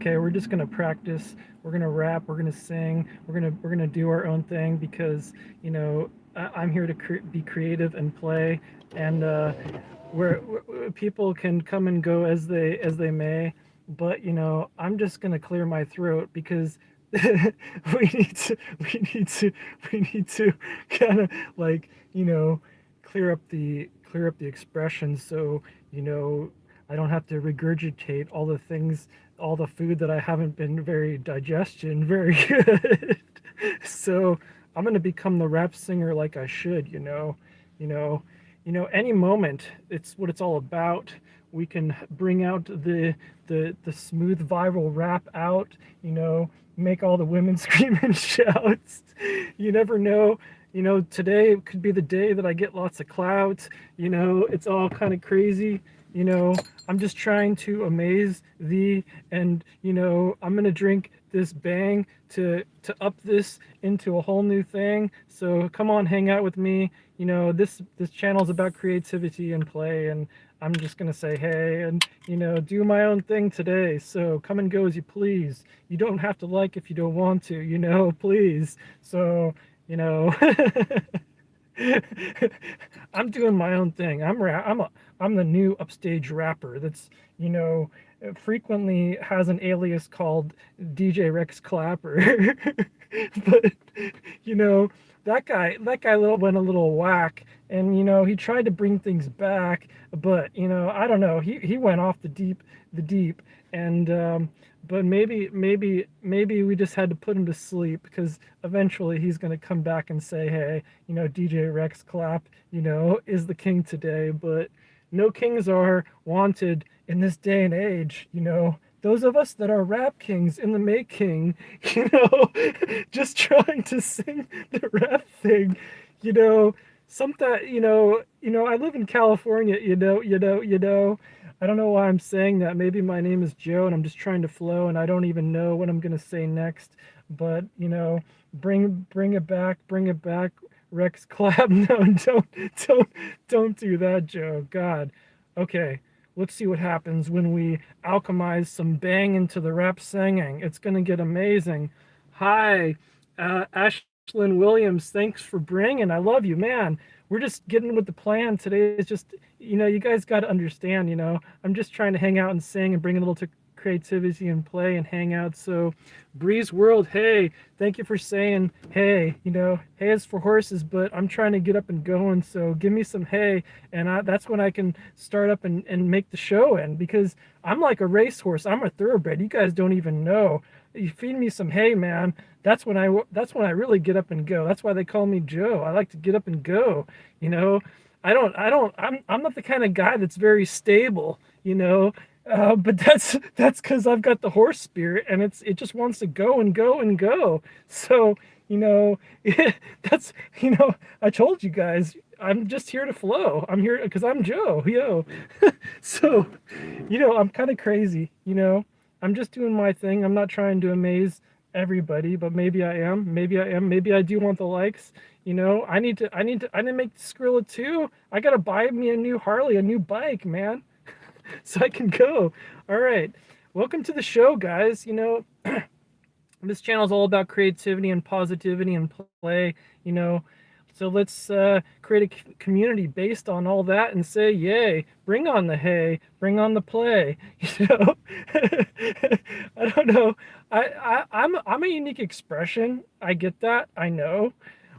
okay, we're just gonna practice. We're gonna rap. We're gonna sing. We're gonna do our own thing because I'm here to be creative and play, and where people can come and go as they may. But I'm just gonna clear my throat because we need to we need to we need to kind of like clear up the expressions so you know I don't have to regurgitate all the things, all the food that I haven't been very digestion very good. So I'm gonna become the rap singer like I should, you know, any moment. It's what it's all about. We can bring out the smooth viral rap out, make all the women scream and shout. You never know. Today could be the day that I get lots of clout. It's all kind of crazy. I'm just trying to amaze thee, and I'm gonna drink this bang to up this into a whole new thing. So come on, hang out with me. This channel is about creativity and play, and I'm just gonna say hey and do my own thing today. So come and go as you please. You don't have to like if you don't want to, please. So you know I'm doing my own thing. I'm the new upstage rapper that's frequently has an alias called DJ Rex Clapper. But you know that guy went a little whack, and he tried to bring things back, but I don't know, he went off the deep, and but maybe we just had to put him to sleep because eventually he's going to come back and say, hey, DJ Rex Clap, is the king today. But no kings are wanted in this day and age. Those of us that are rap kings in the making, just trying to sing the rap thing, you know, sometimes, I live in California, I don't know why I'm saying that. Maybe my name is Joe and I'm just trying to flow and I don't even know what I'm going to say next. But, bring it back, Rex Clap. No, don't do that, Joe. God. Okay. Let's see what happens when we alchemize some bang into the rap singing. It's going to get amazing. Hi, Ashlyn Williams. Thanks for bringing. I love you, man. We're just getting with the plan today. Is just, you guys got to understand, I'm just trying to hang out and sing and bring a little creativity and play and hang out. So, Breeze World, hey, thank you for saying hey. Hay is for horses, but I'm trying to get up and going. So give me some hay, and that's when I can start up and make the show in, because I'm like a racehorse. I'm a thoroughbred. You guys don't even know. You feed me some hay, man. That's when I really get up and go. That's why they call me Joe. I like to get up and go. I'm not the kind of guy that's very stable. But that's because I've got the horse spirit, and it just wants to go and go and go. So that's I told you guys, I'm just here to flow. I'm here because I'm Joe, yo. So I'm kind of crazy. I'm just doing my thing. I'm not trying to amaze everybody, but maybe I am. Maybe I do want the likes. I need to make Skrilla too. I gotta buy me a new Harley, a new bike, man. So I can go. All right. Welcome to the show, guys. This channel is all about creativity and positivity and play, So let's create a community based on all that and say, yay, bring on the hay, bring on the play. I don't know. I'm a unique expression. I get that. I know.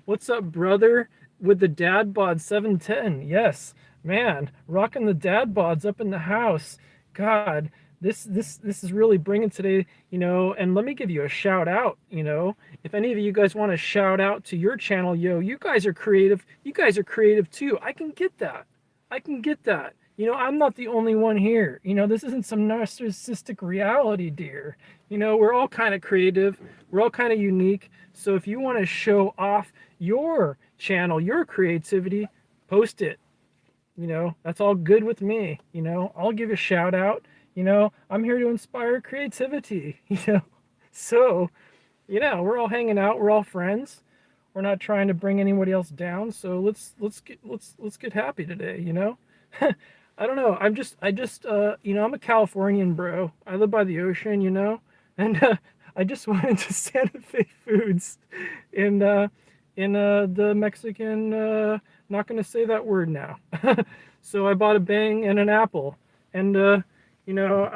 What's up, brother? With the dad bod 710. Yes, man, rocking the dad bods up in the house. God, this is really bringing today, and let me give you a shout out. If any of you guys want to shout out to your channel, you guys are creative. You guys are creative too. I can get that. I'm not the only one here. This isn't some narcissistic reality, dear. We're all kind of creative. We're all kind of unique. So if you want to show off your channel, your creativity, post it. That's all good with me. I'll give a shout out. I'm here to inspire creativity. So, we're all hanging out. We're all friends. We're not trying to bring anybody else down. So let's get happy today. I don't know. I'm a Californian, bro. I live by the ocean. and I just went into Santa Fe Foods in the Mexican. Not going to say that word now. So I bought a bang and an apple, and I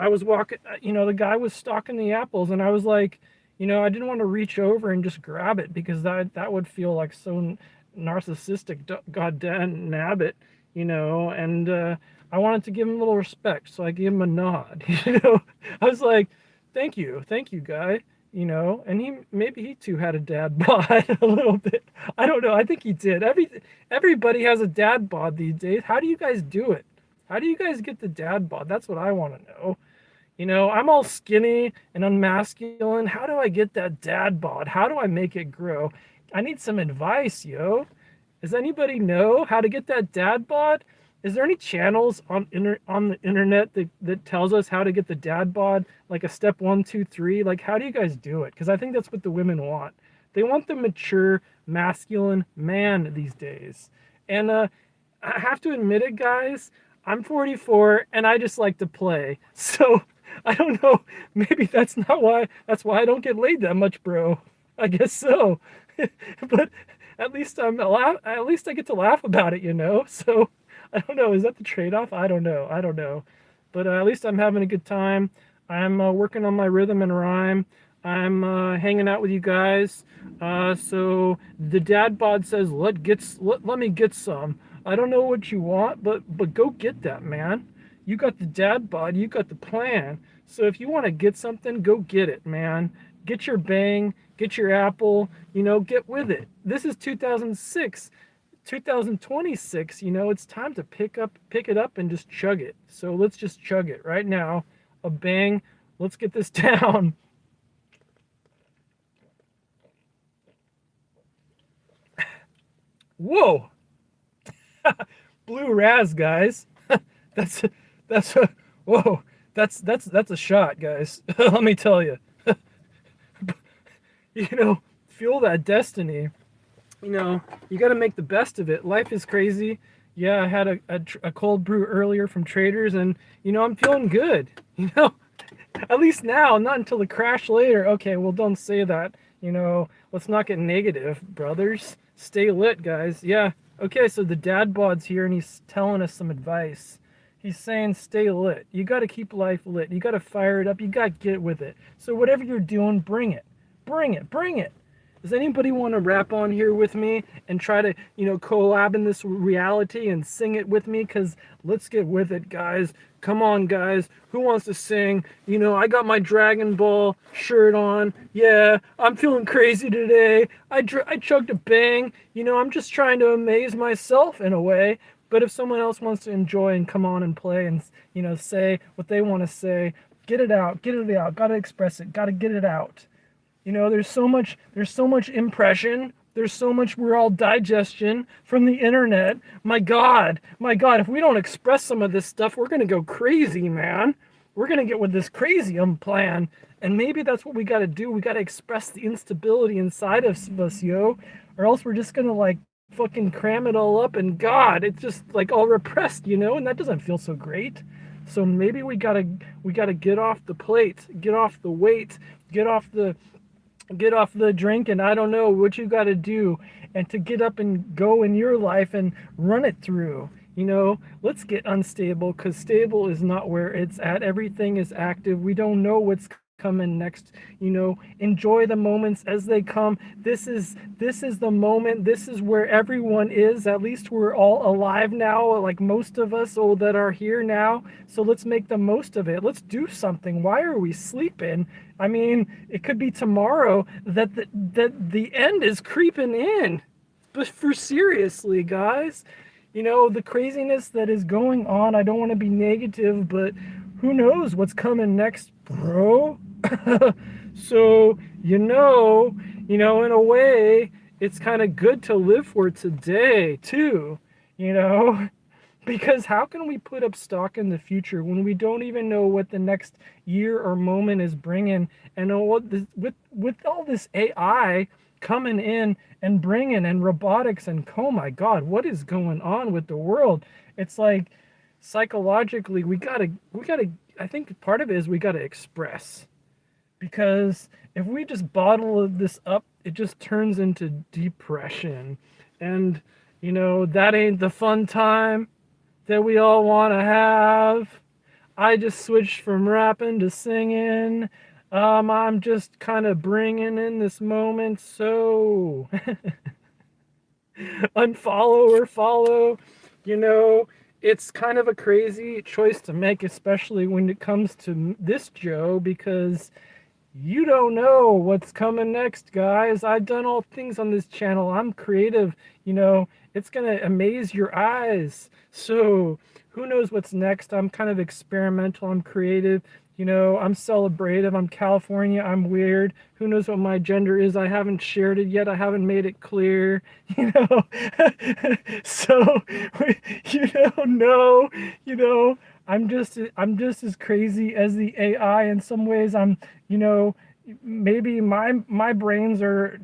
was walking. The guy was stocking the apples, and I was like, I didn't want to reach over and just grab it because that would feel like so narcissistic. Goddamn nabbit, and I wanted to give him a little respect, so I gave him a nod. I was like, thank you, guy. And he too had a dad bod a little bit. I don't know. I think he did. Everybody has a dad bod these days. How do you guys do it? How do you guys get the dad bod? That's what I want to know. I'm all skinny and unmasculine. How do I get that dad bod? How do I make it grow? I need some advice, yo. Does anybody know how to get that dad bod? Is there any channels on the internet that tells us how to get the dad bod, like a step 1, 2, 3? Like, how do you guys do it? Because I think that's what the women want. They want the mature, masculine man these days. And I have to admit it, guys. I'm 44 and I just like to play. So I don't know. Maybe that's not why. That's why I don't get laid that much, bro. I guess so. But at least at least I get to laugh about it, So I don't know. Is that the trade-off? I don't know. But at least I'm having a good time. I'm working on my rhythm and rhyme. I'm hanging out with you guys. So the dad bod says, let me get some. I don't know what you want, but go get that, man. You got the dad bod. You got the plan. So if you want to get something, go get it, man. Get your bang. Get your apple. Get with it. This is 2006. 2026, it's time to pick it up and just chug it. So let's just chug it right now. A bang. Let's get this down. Whoa. Blue raz, guys. that's a whoa. That's a shot, guys. Let me tell you. Fuel that destiny. You got to make the best of it. Life is crazy. Yeah, I had a cold brew earlier from Traders, and I'm feeling good. At least now, not until the crash later. Okay, well, don't say that. Let's not get negative, brothers. Stay lit, guys. Yeah. Okay, so the dad bod's here, and he's telling us some advice. He's saying stay lit. You got to keep life lit. You got to fire it up. You got to get with it. So whatever you're doing, bring it. Bring it. Bring it. Does anybody want to rap on here with me and try to, collab in this reality and sing it with me? Because let's get with it, guys. Come on, guys. Who wants to sing? I got my Dragon Ball shirt on. Yeah, I'm feeling crazy today. I chugged a bang. I'm just trying to amaze myself in a way. But if someone else wants to enjoy and come on and play and, say what they want to say, get it out. Get it out. Got to express it. Got to get it out. There's so much impression. There's so much we're all digestion from the internet. My God, if we don't express some of this stuff, we're going to go crazy, man. We're going to get with this crazy plan. And maybe that's what we got to do. We got to express the instability inside of us, yo. Or else we're just going to fucking cram it all up. And God, it's just all repressed, and that doesn't feel so great. So maybe we got to get off the plate, get off the weight, get off the drink, and I don't know what you got to do and to get up and go in your life and run it through. Let's get unstable, because stable is not where it's at. Everything is active. We don't know what's coming next. Enjoy the moments as they come. This is the moment. This is where everyone is. At least we're all alive now, like most of us that are here now. So let's make the most of it. Let's do something. Why are we sleeping? I mean, it could be tomorrow that the end is creeping in. But for seriously, guys, the craziness that is going on, I don't want to be negative, but who knows what's coming next, bro? So, in a way, it's kind of good to live for today, too, Because how can we put up stock in the future when we don't even know what the next year or moment is bringing? And with all this AI coming in and bringing and robotics and oh my God, what is going on with the world? It's like psychologically we gotta. I think part of it is we gotta express. because if we just bottle this up, it just turns into depression. And, that ain't the fun time that we all want to have. I just switched from rapping to singing. I'm just kind of bringing in this moment. So unfollow or follow, you know, it's kind of a crazy choice to make, especially when it comes to this Joe, because you don't know what's coming next, guys. I've done all things on this channel. I'm creative. It's going to amaze your eyes. So, who knows what's next? I'm kind of experimental. I'm creative. I'm celebrative. I'm California. I'm weird. Who knows what my gender is? I haven't shared it yet. I haven't made it clear. So, you don't know. You know, I'm just as crazy as the AI in some ways. You know, maybe my brains are,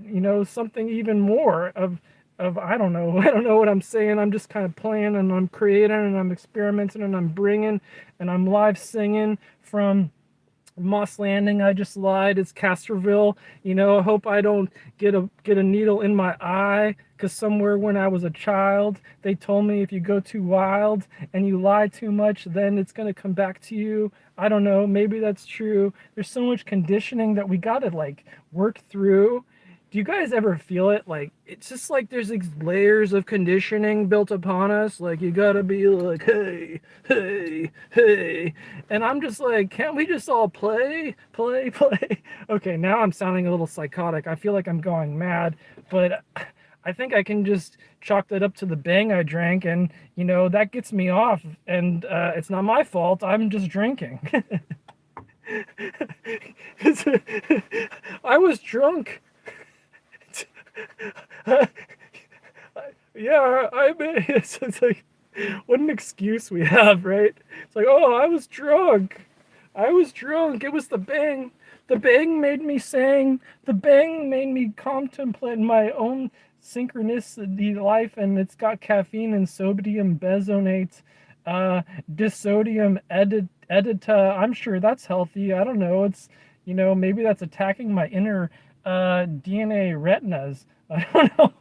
something even more of I don't know. I don't know what I'm saying. I'm just kind of playing and I'm creating and I'm experimenting and I'm bringing and I'm live singing from Moss Landing. I just lied. It's Castroville. I hope I don't get a needle in my eye, because somewhere when I was a child, they told me if you go too wild and you lie too much, then it's gonna come back to you. I don't know. Maybe that's true. There's so much conditioning that we gotta like work through. Do you guys ever feel it? Like, it's just like there's these layers of conditioning built upon us. Like, you gotta be like, hey, hey, hey. And I'm just like, can't we just all play, play, play? Okay, now I'm sounding a little psychotic. I feel like I'm going mad, but I think I can just chalk that up to the bang I drank, and, that gets me off. And it's not my fault. I'm just drinking. I was drunk. Yeah, I mean, it's like, what an excuse we have, right? It's like, oh, I was drunk. I was drunk. It was the bang. The bang made me sing. The bang made me contemplate my own synchronicity life, and it's got caffeine and sodium benzoate, uh, disodium edita. I'm sure that's healthy. I don't know. It's, maybe that's attacking my inner DNA retinas. I don't know.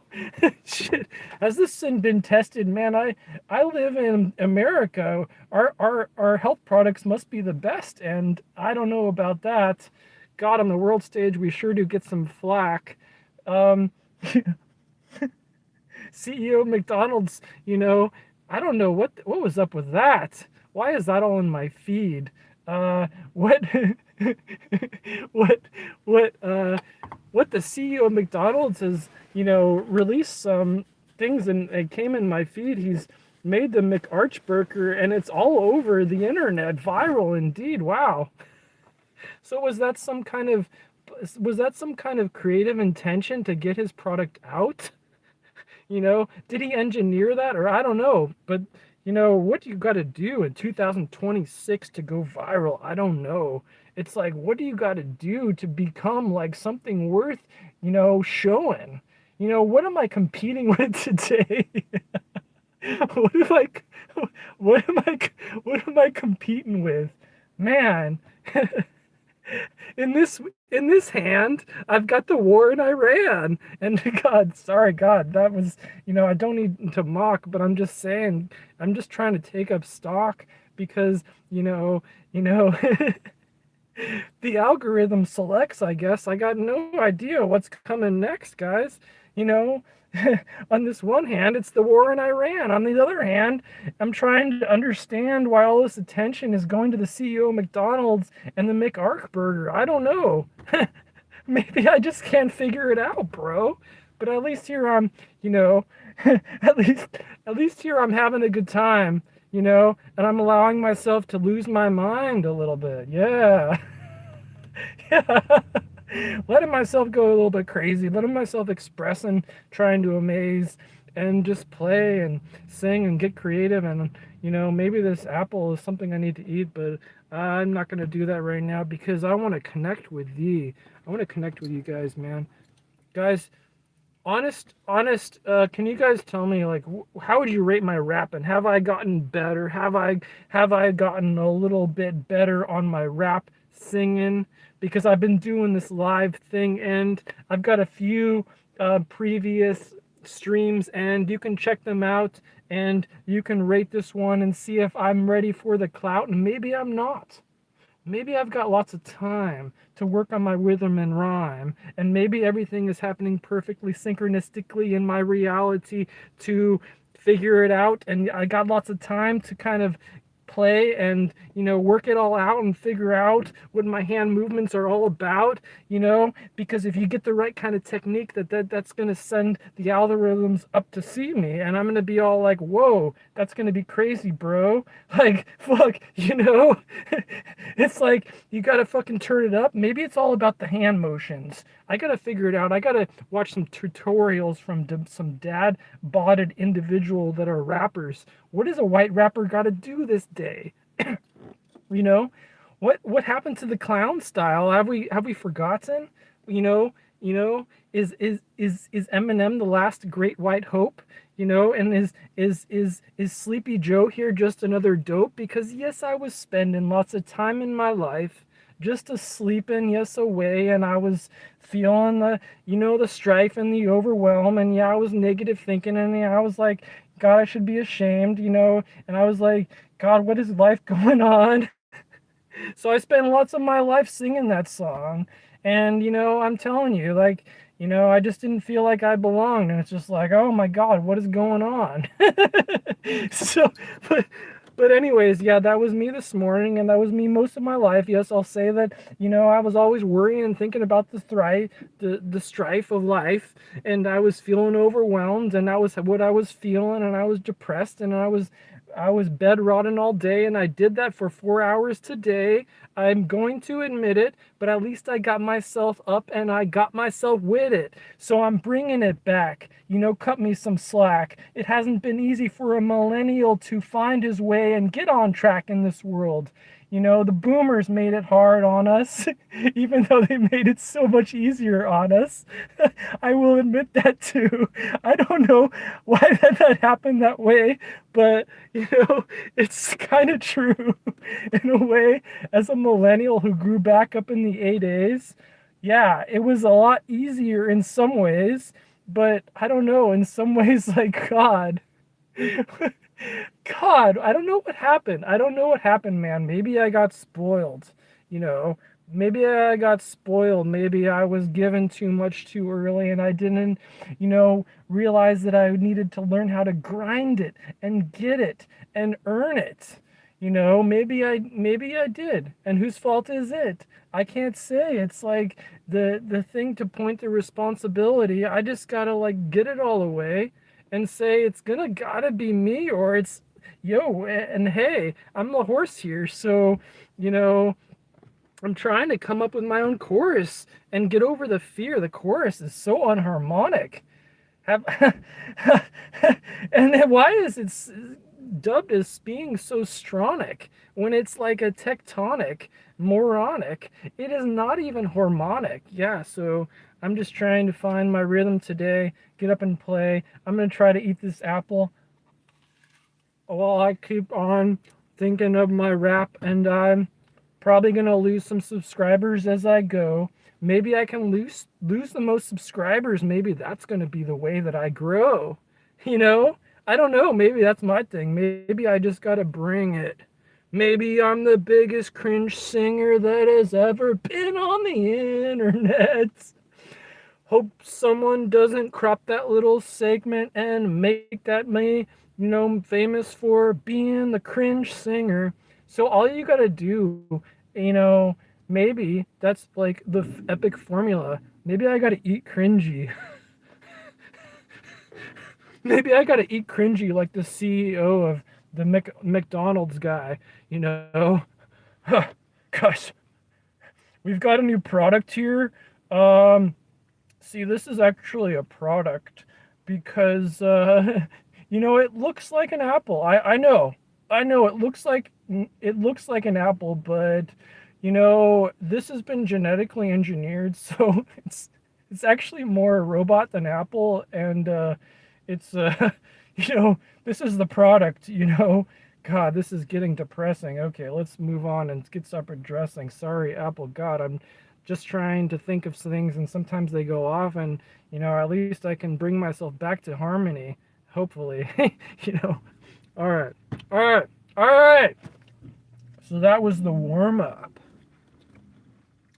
Shit. Has this been tested, man? I live in America. Our health products must be the best, and I don't know about that. God, on the world stage, we sure do get some flack. Um, CEO McDonald's, I don't know what was up with that. Why is that all in my feed? What what what the CEO of McDonald's has, released some things, and it came in my feed. He's made the McArchburger, and it's all over the internet, viral indeed. Wow. So was that some kind of creative intention to get his product out? Did he engineer that, or I don't know, but what do you got to do in 2026 to go viral? I don't know. It's like, what do you got to do to become like something worth, showing? What am I competing with today? what am I, what am I competing with? Man, in this hand, I've got the war in Iran. And God, sorry, God, that was, I don't need to mock, but I'm just saying, I'm just trying to take up stock, because, the algorithm selects, I guess. I got no idea what's coming next, guys. You know, on this one hand, it's the war in Iran. On the other hand, I'm trying to understand why all this attention is going to the CEO of McDonald's and the McArchburger. I don't know. Maybe I just can't figure it out, bro. But at least here I'm, at least here I'm having a good time, and I'm allowing myself to lose my mind a little bit. Yeah. Yeah. Letting myself go a little bit crazy, letting myself express and trying to amaze and just play and sing and get creative. And, maybe this apple is something I need to eat, but I'm not going to do that right now, because I want to connect with you. I want to connect with you guys, man. Guys, honest, can you guys tell me, like, how would you rate my rap, and have I gotten better? Have I gotten a little bit better on my rap singing because I've been doing this live thing, and I've got a few previous streams, and you can check them out, and you can rate this one and see if I'm ready for the clout, and maybe I'm not. Maybe I've got lots of time to work on my rhythm and rhyme, and maybe everything is happening perfectly synchronistically in my reality to figure it out, and I got lots of time to kind of play and work it all out and figure out what my hand movements are all about, because if you get the right kind of technique, that's going to send the algorithms up to see me, and I'm going to be all like, whoa, that's going to be crazy, bro. Like, fuck, it's like you got to fucking turn it up. Maybe it's all about the hand motions. I got to figure it out. I got to watch some tutorials from some dad botted individual that are rappers. What does a white rapper got to do this day? you know what happened to the clown style? Have we forgotten? you know you know is Eminem the last great white hope? And is Sleepy Joe here just another dope? Because yes, I was spending lots of time in my life just a sleeping yes away, and I was feeling the strife and the overwhelm, and yeah, I was negative thinking, and yeah, I was like, God, I should be ashamed, and I was like, God, what is life going on? So I spent lots of my life singing that song. And, I'm telling you, like, I just didn't feel like I belonged. And it's just like, oh my God, what is going on? so, but, but anyways, yeah, that was me this morning, and that was me most of my life. Yes, I'll say that, I was always worrying and thinking about the strife of life, and I was feeling overwhelmed, and that was what I was feeling, and I was depressed, and I was bedridden all day, and I did that for 4 hours today. I'm going to admit it, but at least I got myself up and I got myself with it. So I'm bringing it back. Cut me some slack. It hasn't been easy for a millennial to find his way and get on track in this world. The boomers made it hard on us, even though they made it so much easier on us. I will admit that too. I don't know why that happened that way, but it's kind of true in a way. As a millennial who grew back up in the A days, yeah, it was a lot easier in some ways, but I don't know, in some ways, like, God. God, I don't know what happened. I don't know what happened, man. Maybe I got spoiled, you know. Maybe I got spoiled. Maybe I was given too much too early, and I didn't, realize that I needed to learn how to grind it and get it and earn it. Maybe I did. And whose fault is it? I can't say. It's like the thing to point the responsibility. I just gotta like get it all away and say it's gonna gotta be me, or it's yo, and hey, I'm the horse here, so you know I'm trying to come up with my own chorus and get over the fear. The chorus is so unharmonic. Have and then why is it dubbed as being so stronic when it's like a tectonic, moronic? It is not even harmonic. Yeah, so I'm just trying to find my rhythm today, get up and play. I'm gonna try to eat this apple while I keep on thinking of my rap, and I'm probably gonna lose some subscribers as I go. Maybe I can lose the most subscribers. Maybe that's gonna be the way that I grow. You know? I don't know. Maybe that's my thing. Maybe I just gotta bring it. Maybe I'm the biggest cringe singer that has ever been on the internet. Hope someone doesn't crop that little segment and make that me, famous for being the cringe singer. So all you gotta do, maybe that's like the epic formula. Maybe I gotta eat cringy. Maybe I gotta eat cringy like the CEO of the McDonald's guy, you know? Gosh, we've got a new product here. See, this is actually a product because, it looks like an apple. I know, it looks like an apple, but this has been genetically engineered, so it's actually more a robot than Apple, and it's this is the product, God, this is getting depressing. Okay, let's move on and get stop addressing. Sorry, Apple. God, I'm just trying to think of things, and sometimes they go off, and at least I can bring myself back to harmony. Hopefully, you know. All right, all right, all right. So that was the warm up.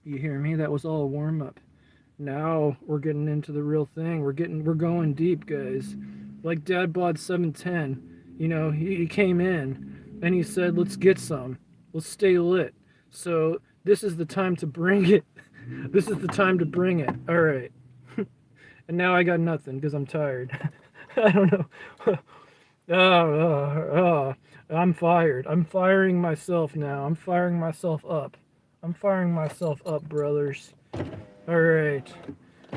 You hear me? That was all a warm up. Now we're getting into the real thing. We're going deep, guys. Like Dad Bod 710, he came in and he said, "Let's get some. Let's stay lit." So this is the time to bring it. This is the time to bring it. All right. And now I got nothing because I'm tired. I don't know. I'm fired. I'm firing myself now. I'm firing myself up. I'm firing myself up, brothers. All right.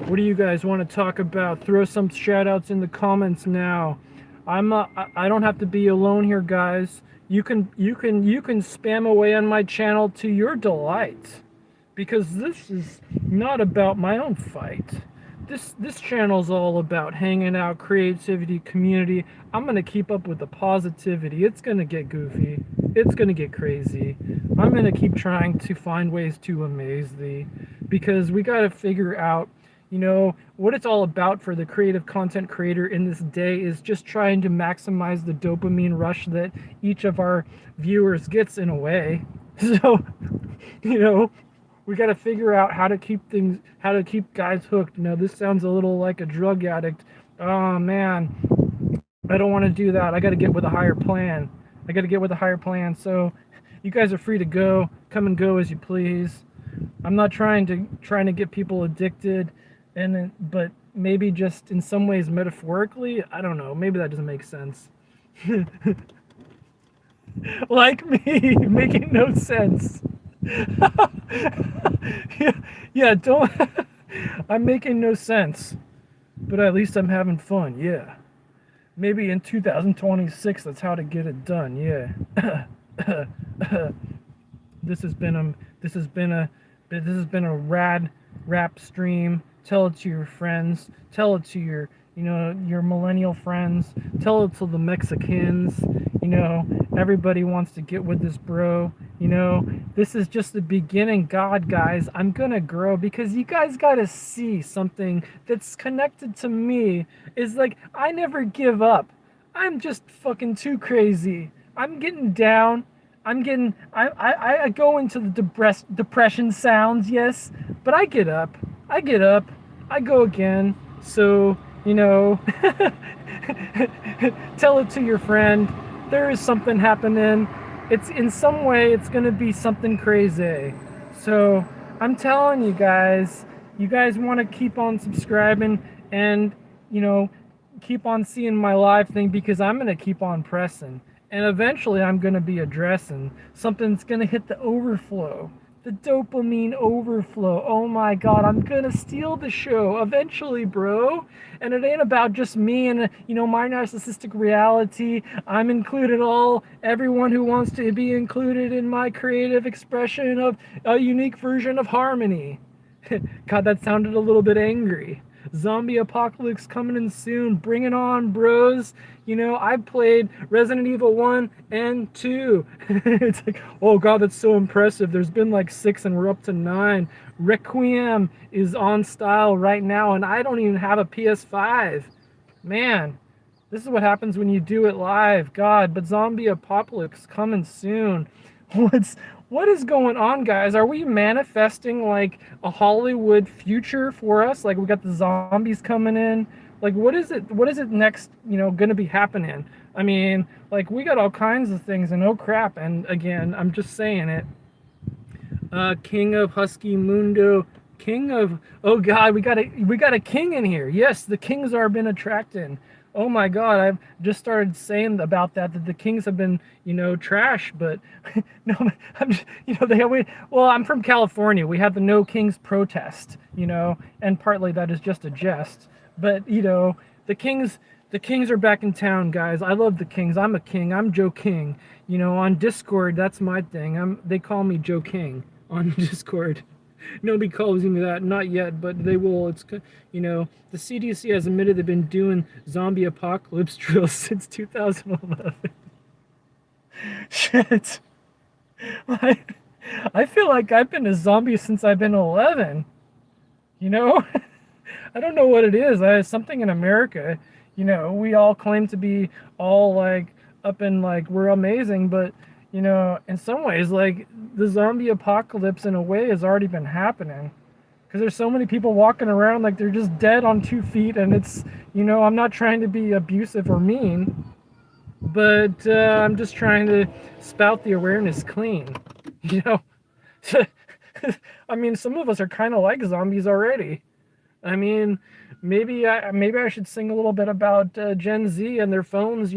What do you guys want to talk about? Throw some shout outs in the comments now. I don't have to be alone here, guys. You can spam away on my channel to your delight, because this is not about my own fight. This channel is all about hanging out, creativity, community. I'm gonna keep up with the positivity. It's gonna get goofy. It's gonna get crazy. I'm gonna keep trying to find ways to amaze thee, because we gotta figure out, what it's all about for the creative content creator in this day is just trying to maximize the dopamine rush that each of our viewers gets in a way. So, you know, we got to figure out how to keep guys hooked. This sounds a little like a drug addict. Oh man, I don't want to do that. I got to get with a higher plan. So you guys are free to come and go as you please. I'm not trying to get people addicted, but maybe just in some ways metaphorically. I don't know. Maybe that doesn't make sense. Like me, making no sense. yeah, don't. I'm making no sense, but at least I'm having fun. Yeah, maybe in 2026, that's how to get it done. Yeah. This has been a rad rap stream. Tell it to your friends. Tell it to your millennial friends. Tell it to the Mexicans. Everybody wants to get with this, bro. This is just the beginning. God, guys, I'm gonna grow, because you guys gotta see something that's connected to me. Is like, I never give up. I'm just fucking too crazy. I'm getting down. I go into the depression sounds, yes, but I get up. I go again. So, tell it to your friend. There is something happening. It's in some way, it's going to be something crazy. So I'm telling you guys want to keep on subscribing and, keep on seeing my live thing, because I'm going to keep on pressing. And eventually I'm going to be addressing something that's going to hit the overflow. The dopamine overflow. Oh my God, I'm going to steal the show eventually, bro. And it ain't about just me and, my narcissistic reality. I'm included everyone who wants to be included in my creative expression of a unique version of harmony. God, that sounded a little bit angry. Zombie apocalypse coming in soon. Bring it on, bros. I've played Resident Evil 1 and 2. It's like, oh God, that's so impressive. There's been like 6 and we're up to 9. Requiem is on style right now, and I don't even have a PS5. Man, this is what happens when you do it live. God, but zombie apocalypse coming soon. What is going on, guys? Are we manifesting like a Hollywood future for us? Like, we got the zombies coming in. Like, what is it next, going to be happening? I mean, like, we got all kinds of things, and oh crap. And again, I'm just saying it. King of Husky Mundo, oh God, we got a king in here. Yes, the kings are been attracting. Oh my God, I've just started saying about that the Kings have been, trash, but no, I'm from California. We had the No Kings protest, and partly that is just a jest. But, the Kings are back in town, guys. I love the Kings. I'm a king. I'm Joe King. On Discord, that's my thing. They call me Joe King on Discord. Nobody calls me that, not yet, but they will. It's, the CDC has admitted they've been doing zombie apocalypse drills since 2011. Shit. I, I feel like I've been a zombie since I've been 11. You know? I don't know what it is. Something in America. We all claim to be all like up and like we're amazing, but in some ways, like the zombie apocalypse in a way has already been happening because there's so many people walking around like they're just dead on 2 feet, and I'm not trying to be abusive or mean, but I'm just trying to spout the awareness clean. You know, I mean, some of us are kind of like zombies already. I mean, maybe I should sing a little bit about Gen Z and their phones.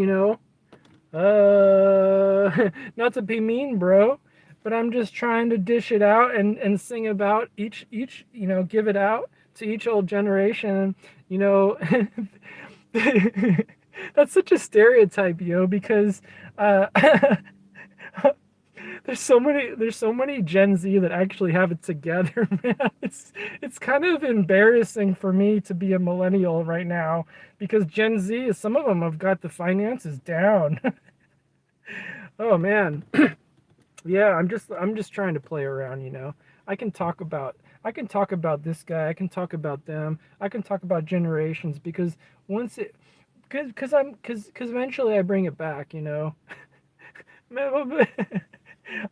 Not to be mean, bro, but I'm just trying to dish it out and sing about each give it out to each old generation. You know, that's such a stereotype, because uh, there's so many Gen Z that actually have it together, man. It's kind of embarrassing for me to be a millennial right now because Gen Z, some of them have got the finances down. Oh man. Yeah, I'm just trying to play around. I can talk about this guy, I can talk about them, I can talk about generations because once it because eventually I bring it back.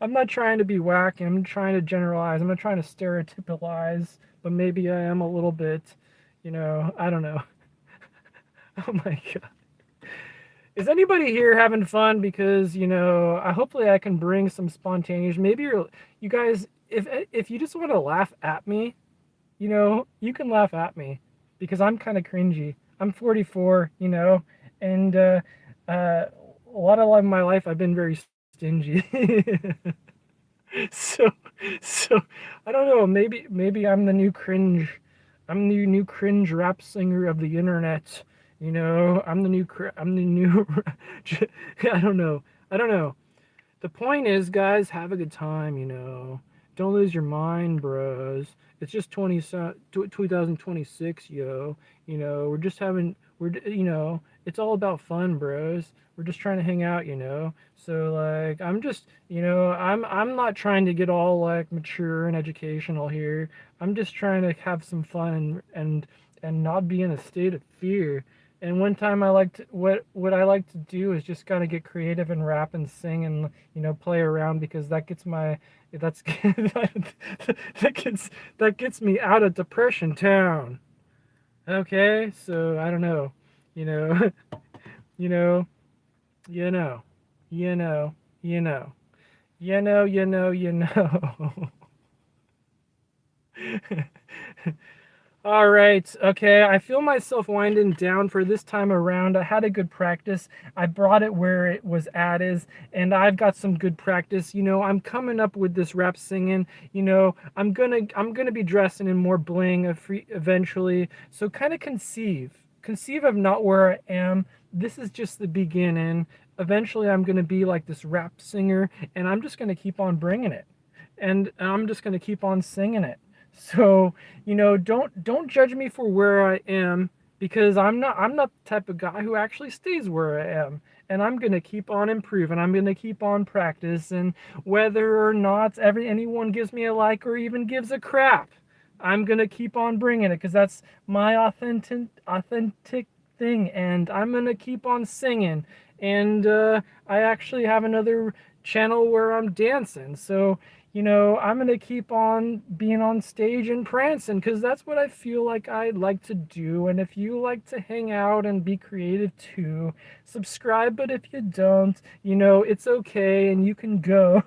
I'm not trying to be wacky. I'm trying to generalize. I'm not trying to stereotypalize, but maybe I am a little bit. I don't know. Oh my god. Is anybody here having fun? Because hopefully I can bring some spontaneous. Maybe you guys, if you just want to laugh at me, you can laugh at me because I'm kind of cringy. I'm 44, and a lot of my life I've been very stingy. so so I don't know. Maybe I'm the new cringe. I'm the new cringe rap singer of the internet. I'm the new. I don't know. I don't know. The point is, guys, have a good time. Don't lose your mind, bros. It's just 2026, yo. We're just having it's all about fun, bros. We're just trying to hang out. So like I'm not trying to get all like mature and educational here. I'm just trying to have some fun and not be in a state of fear. And one time I liked what I like to do is just kind of get creative and rap and sing and play around because that's that gets me out of depression town. Okay, so I don't know, you know, you know, you know, you know, you know, you know. All right. Okay. I feel myself winding down for this time around. I had a good practice. I brought it where it was at is, and I've got some good practice. I'm coming up with this rap singing. I'm gonna be dressing in more bling eventually. So kind of conceive of not where I am. This is just the beginning. Eventually, I'm gonna be like this rap singer, and I'm just gonna keep on bringing it, and I'm just gonna keep on singing it. So, don't judge me for where I am because I'm not the type of guy who actually stays where I am. And I'm going to keep on improving. I'm going to keep on practicing whether or not anyone gives me a like or even gives a crap. I'm going to keep on bringing it because that's my authentic thing, and I'm going to keep on singing. And I actually have another channel where I'm dancing. So, I'm going to keep on being on stage and prancing because that's what I feel like I like to do. And if you like to hang out and be creative too, subscribe. But if you don't, it's okay and you can go.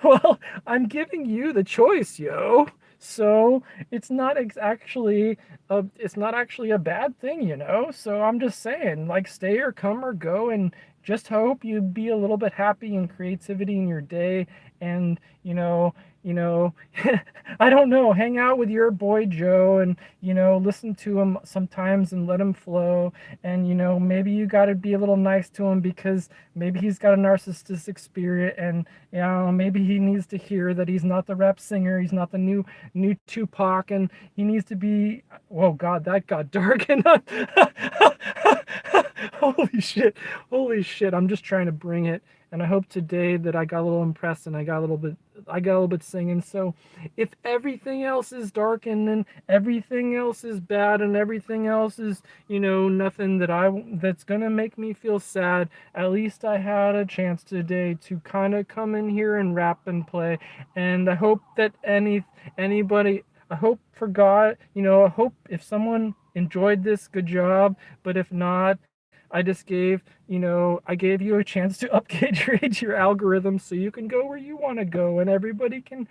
Well, I'm giving you the choice, yo. So it's not actually a bad thing. So I'm just saying, like, stay or come or go, and just hope you be a little bit happy and creativity in your day, and you know, I don't know, hang out with your boy Joe and listen to him sometimes and let him flow, and maybe you got to be a little nice to him because maybe he's got a narcissistic spirit, and maybe he needs to hear that he's not the rap singer, he's not the new Tupac, and he needs to be. Oh God, that got dark. And holy shit, I'm just trying to bring it, and I hope today that I got a little impressed and I got a little bit singing. So if everything else is dark and then everything else is bad and everything else is, nothing that's gonna make me feel sad, at least I had a chance today to kind of come in here and rap and play. And I hope that anybody, I hope for God, I hope if someone enjoyed this, good job. But if not, I gave you a chance to upgrade your algorithm so you can go where you want to go, and everybody can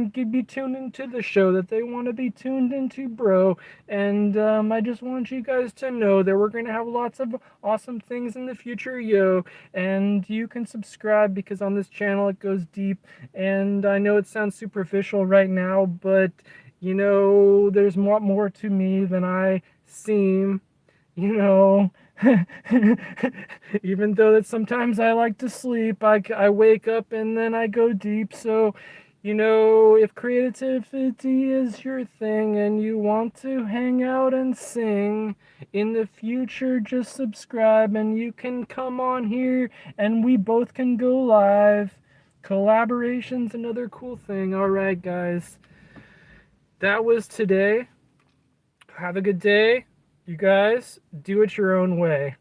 be tuned into the show that they want to be tuned into, bro. And I just want you guys to know that we're gonna have lots of awesome things in the future, yo. And you can subscribe because on this channel it goes deep. And I know it sounds superficial right now, but there's more to me than I seem, you know. Even though that sometimes I like to sleep, I wake up and then I go deep. So, if creativity is your thing and you want to hang out and sing in the future, just subscribe and you can come on here and we both can go live. Collaboration's another cool thing. All right, guys. That was today. Have a good day. You guys, do it your own way.